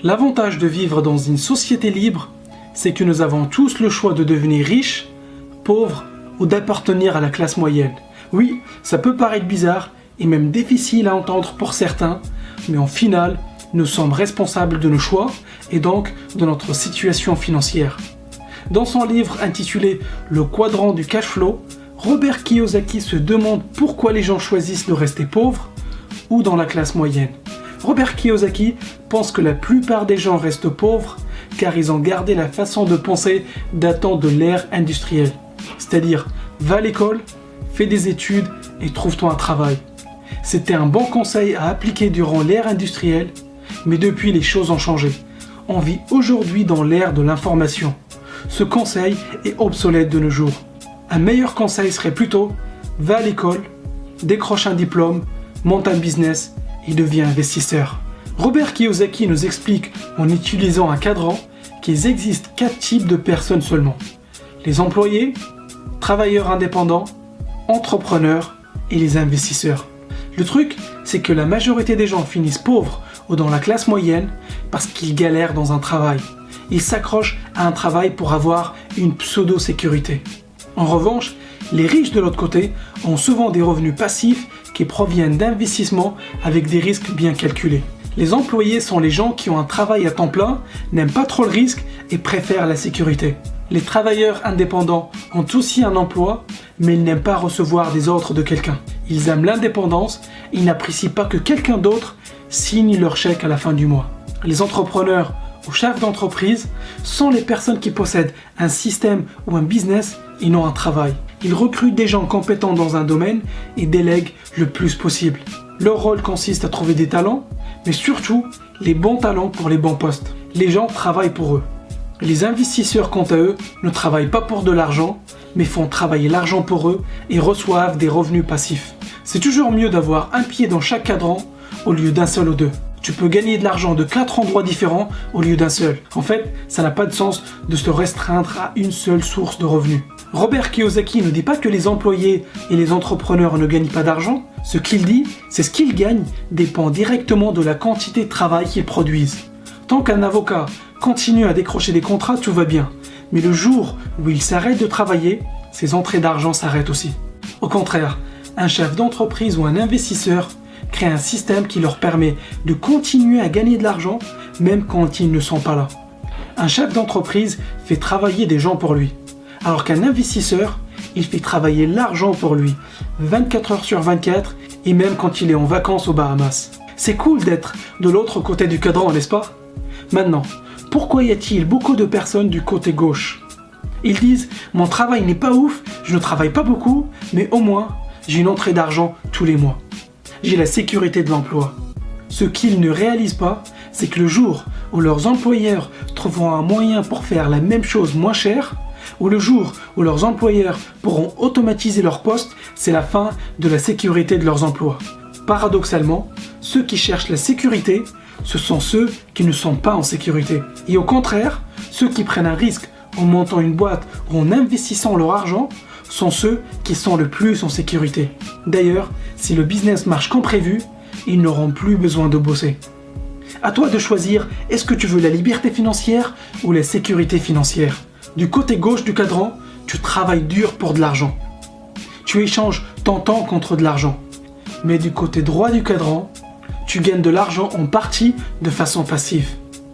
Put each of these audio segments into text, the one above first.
L'avantage de vivre dans une société libre, c'est que nous avons tous le choix de devenir riches, pauvres ou d'appartenir à la classe moyenne. Oui, ça peut paraître bizarre et même difficile à entendre pour certains, mais en final, nous sommes responsables de nos choix et donc de notre situation financière. Dans son livre intitulé Le quadrant du cash flow, Robert Kiyosaki se demande pourquoi les gens choisissent de rester pauvres ou dans la classe moyenne. Robert Kiyosaki pense que la plupart des gens restent pauvres car ils ont gardé la façon de penser datant de l'ère industrielle. C'est-à-dire, va à l'école, fais des études et trouve-toi un travail. C'était un bon conseil à appliquer durant l'ère industrielle, mais depuis les choses ont changé. On vit aujourd'hui dans l'ère de l'information. Ce conseil est obsolète de nos jours. Un meilleur conseil serait plutôt, va à l'école, décroche un diplôme, monte un business et deviens investisseur. Robert Kiyosaki nous explique en utilisant un cadran qu'il existe 4 types de personnes seulement. Les employés, travailleurs indépendants, entrepreneurs et les investisseurs. Le truc, c'est que la majorité des gens finissent pauvres ou dans la classe moyenne parce qu'ils galèrent dans un travail. Ils s'accrochent à un travail pour avoir une pseudo-sécurité. En revanche, les riches de l'autre côté ont souvent des revenus passifs qui proviennent d'investissements avec des risques bien calculés. Les employés sont les gens qui ont un travail à temps plein, n'aiment pas trop le risque et préfèrent la sécurité. Les travailleurs indépendants ont aussi un emploi, mais ils n'aiment pas recevoir des ordres de quelqu'un. Ils aiment l'indépendance, ils n'apprécient pas que quelqu'un d'autre signe leur chèque à la fin du mois. Les entrepreneurs ou chefs d'entreprise sont les personnes qui possèdent un système ou un business et non un travail. Ils recrutent des gens compétents dans un domaine et délèguent le plus possible. Leur rôle consiste à trouver des talents, mais surtout les bons talents pour les bons postes. Les gens travaillent pour eux. Les investisseurs, quant à eux, ne travaillent pas pour de l'argent, mais font travailler l'argent pour eux et reçoivent des revenus passifs. C'est toujours mieux d'avoir un pied dans chaque cadran au lieu d'un seul ou deux. Tu peux gagner de l'argent de 4 endroits différents au lieu d'un seul. En fait, ça n'a pas de sens de se restreindre à une seule source de revenus. Robert Kiyosaki ne dit pas que les employés et les entrepreneurs ne gagnent pas d'argent. Ce qu'il dit, c'est ce qu'ils gagnent dépend directement de la quantité de travail qu'ils produisent. Tant qu'un avocat continue à décrocher des contrats, tout va bien. Mais le jour où il s'arrête de travailler, ses entrées d'argent s'arrêtent aussi. Au contraire, un chef d'entreprise ou un investisseur crée un système qui leur permet de continuer à gagner de l'argent même quand ils ne sont pas là. Un chef d'entreprise fait travailler des gens pour lui, alors qu'un investisseur, il fait travailler l'argent pour lui, 24 heures sur 24 et même quand il est en vacances aux Bahamas. C'est cool d'être de l'autre côté du cadran, n'est-ce pas? Maintenant, pourquoi y a-t-il beaucoup de personnes du côté gauche? Ils disent « Mon travail n'est pas ouf, je ne travaille pas beaucoup, mais au moins, j'ai une entrée d'argent tous les mois. J'ai la sécurité de l'emploi. » Ce qu'ils ne réalisent pas, c'est que le jour où leurs employeurs trouveront un moyen pour faire la même chose moins cher, ou le jour où leurs employeurs pourront automatiser leur poste, c'est la fin de la sécurité de leurs emplois. Paradoxalement, ceux qui cherchent la sécurité, ce sont ceux qui ne sont pas en sécurité. Et au contraire, ceux qui prennent un risque en montant une boîte ou en investissant leur argent sont ceux qui sont le plus en sécurité. D'ailleurs, si le business marche comme prévu, ils n'auront plus besoin de bosser. À toi de choisir, est-ce que tu veux la liberté financière ou la sécurité financière? Du côté gauche du cadran, tu travailles dur pour de l'argent. Tu échanges ton temps contre de l'argent. Mais du côté droit du cadran, tu gagnes de l'argent en partie de façon passive.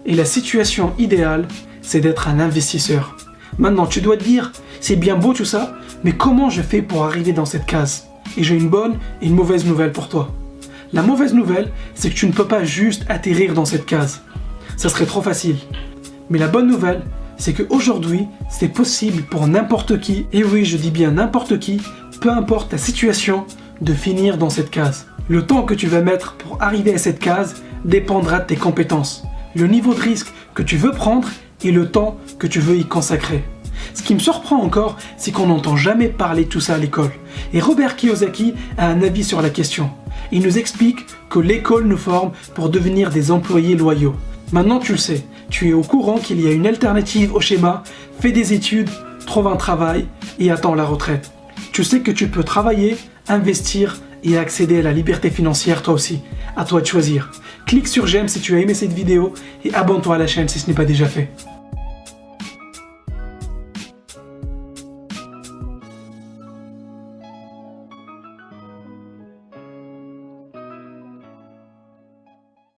Et la situation idéale, c'est d'être un investisseur. Maintenant, tu dois te dire, c'est bien beau tout ça, mais comment je fais pour arriver dans cette case? Et j'ai une bonne et une mauvaise nouvelle pour toi. La mauvaise nouvelle, c'est que tu ne peux pas juste atterrir dans cette case. Ça serait trop facile. Mais la bonne nouvelle, c'est qu'aujourd'hui, c'est possible pour n'importe qui, et oui, je dis bien n'importe qui, peu importe ta situation, de finir dans cette case. Le temps que tu vas mettre pour arriver à cette case dépendra de tes compétences, le niveau de risque que tu veux prendre et le temps que tu veux y consacrer. Ce qui me surprend encore, c'est qu'on n'entend jamais parler de tout ça à l'école. Et Robert Kiyosaki a un avis sur la question. Il nous explique que l'école nous forme pour devenir des employés loyaux. Maintenant tu le sais, tu es au courant qu'il y a une alternative au schéma « fais des études, trouve un travail et attends la retraite ». Tu sais que tu peux travailler, investir et à accéder à la liberté financière toi aussi. À toi de choisir. Clique sur j'aime si tu as aimé cette vidéo et abonne-toi à la chaîne si ce n'est pas déjà fait.